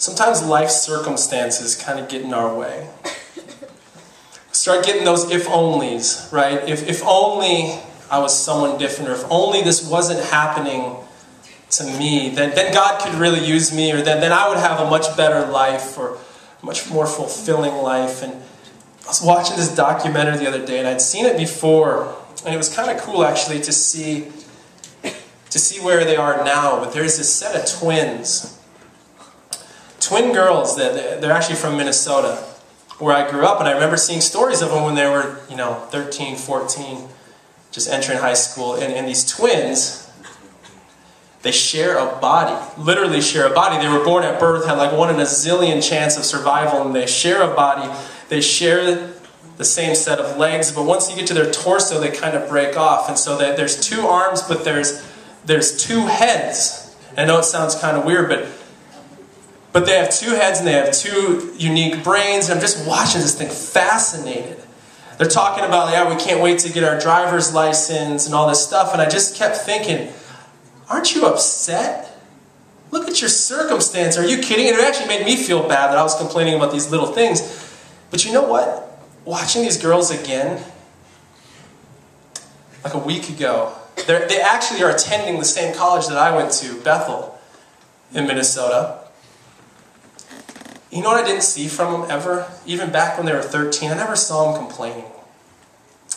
sometimes life circumstances kind of get in our way. Start getting those if-onlys, right? If only I was someone different, or if only this wasn't happening to me, then God could really use me, or then I would have a much better life, or a much more fulfilling life. And I was watching this documentary the other day, and I'd seen it before, and it was kind of cool actually to see where they are now. But there's this set of twin girls that they're actually from Minnesota, where I grew up, and I remember seeing stories of them when they were, 13, 14, just entering high school. And these twins, they share a body, literally share a body. They were born at birth, had like 1 in a zillion chance of survival, and they share a body. They share the same set of legs, but once you get to their torso, they kind of break off. And so there's 2 arms, but there's 2 heads. I know it sounds kind of weird, but they have 2 heads and they have 2 unique brains. And I'm just watching this thing, fascinated. They're talking about, yeah, we can't wait to get our driver's license and all this stuff. And I just kept thinking, aren't you upset? Look at your circumstance. Are you kidding? And it actually made me feel bad that I was complaining about these little things. But you know what? Watching these girls again, like a week ago, they actually are attending the same college that I went to, Bethel, in Minnesota. You know what I didn't see from them ever? Even back when they were 13, I never saw them complaining.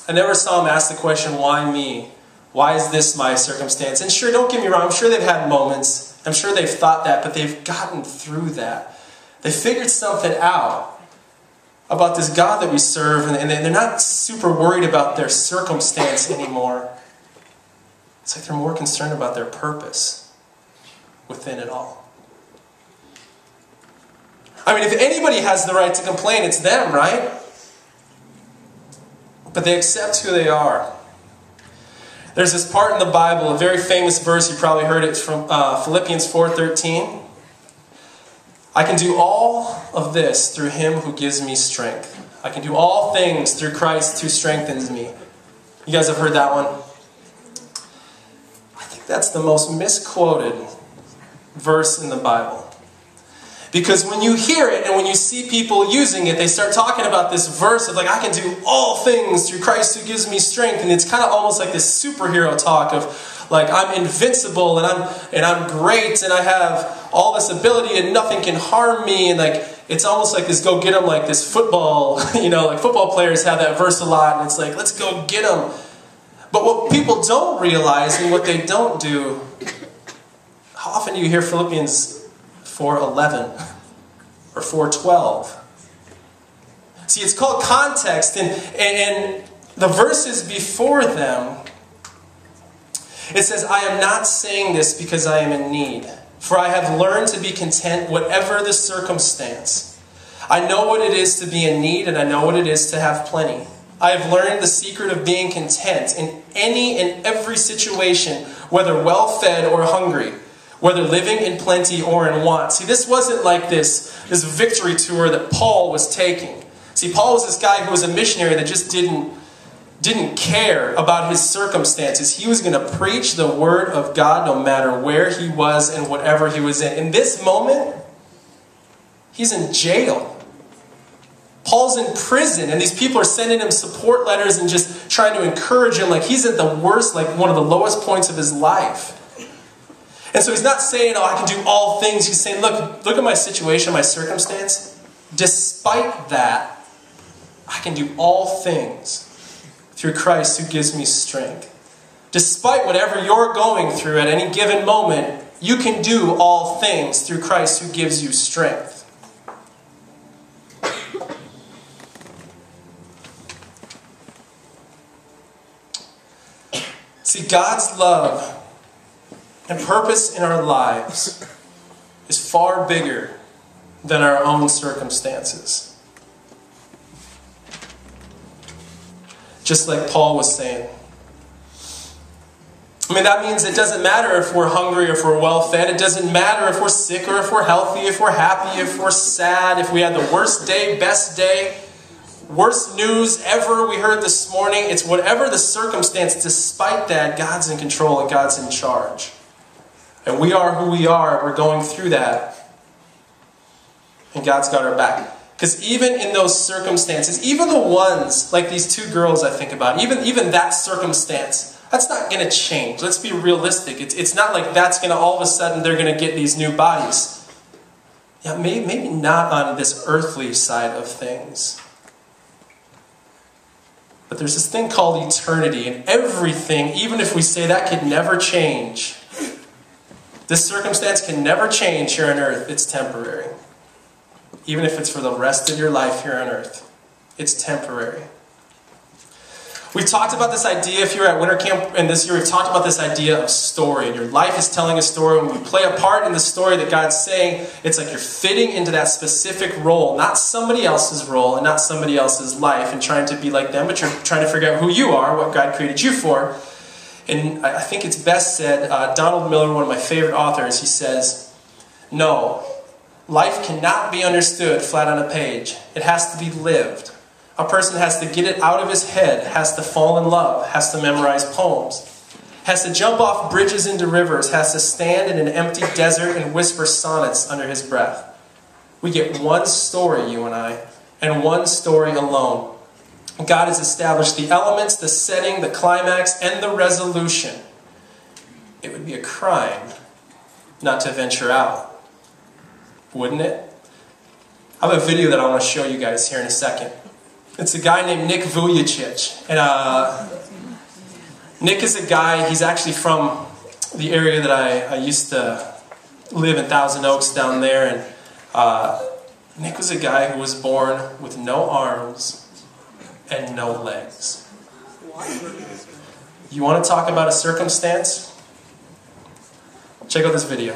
I never saw them ask the question, why me? Why is this my circumstance? And sure, don't get me wrong, I'm sure they've had moments. I'm sure they've thought that, but they've gotten through that. They figured something out about this God that we serve, and they're not super worried about their circumstance anymore. It's like they're more concerned about their purpose within it all. I mean, if anybody has the right to complain, it's them, right? But they accept who they are. There's this part in the Bible, a very famous verse, you probably heard it from Philippians 4:13. I can do all of this through Him who gives me strength. I can do all things through Christ who strengthens me. You guys have heard that one? I think that's the most misquoted verse in the Bible. Because when you hear it and when you see people using it, they start talking about this verse of like, I can do all things through Christ who gives me strength. And it's kind of almost like this superhero talk of like, I'm invincible and I'm great and I have all this ability and nothing can harm me. And like, it's almost like this go get 'em, like this football, like football players have that verse a lot. And it's like, let's go get 'em. But what people don't realize and what they don't do, how often do you hear Philippians 4:11 or 4:12? See, it's called context, and the verses before them, it says, I am not saying this because I am in need, for I have learned to be content whatever the circumstance. I know what it is to be in need, and I know what it is to have plenty. I have learned the secret of being content in any and every situation, whether well-fed or hungry, whether living in plenty or in want. See, this wasn't like this victory tour that Paul was taking. See, Paul was this guy who was a missionary that just didn't care about his circumstances. He was going to preach the word of God no matter where he was and whatever he was in. In this moment, he's in jail. Paul's in prison, and these people are sending him support letters and just trying to encourage him like he's at the worst, like one of the lowest points of his life. And so he's not saying, oh, I can do all things. He's saying, look at my situation, my circumstance. Despite that, I can do all things through Christ who gives me strength. Despite whatever you're going through at any given moment, you can do all things through Christ who gives you strength. See, God's love and purpose in our lives is far bigger than our own circumstances. Just like Paul was saying. I mean, that means it doesn't matter if we're hungry or if we're well-fed. It doesn't matter if we're sick or if we're healthy, if we're happy, if we're sad, if we had the worst day, best day, worst news ever we heard this morning. It's whatever the circumstance, despite that, God's in control and God's in charge. And we are who we are. We're going through that. and God's got our back. Because even in those circumstances, even the ones, like these two girls I think about, even that circumstance, that's not going to change. Let's be realistic. It's not like that's going to, all of a sudden, they're going to get these new bodies. Yeah, maybe not on this earthly side of things. But there's this thing called eternity, and everything, even if we say that could never change, this circumstance can never change here on earth, it's temporary. Even if it's for the rest of your life here on earth, it's temporary. We've talked about this idea, if you're at winter camp, and this year we've talked about this idea of story. And your life is telling a story. When we play a part in the story that God's saying, it's like you're fitting into that specific role, not somebody else's role and not somebody else's life and trying to be like them, but you're trying to figure out who you are, what God created you for. And I think it's best said, Donald Miller, one of my favorite authors, he says, no, life cannot be understood flat on a page. It has to be lived. A person has to get it out of his head, has to fall in love, has to memorize poems, has to jump off bridges into rivers, has to stand in an empty desert and whisper sonnets under his breath. We get one story, you and I, and one story alone. God has established the elements, the setting, the climax, and the resolution. It would be a crime not to venture out, wouldn't it? I have a video that I want to show you guys here in a second. It's a guy named Nick Vujicic. And Nick is a guy, he's actually from the area that I used to live in, Thousand Oaks down there. And Nick was a guy who was born with no arms and no legs. You want to talk about a circumstance? Check out this video.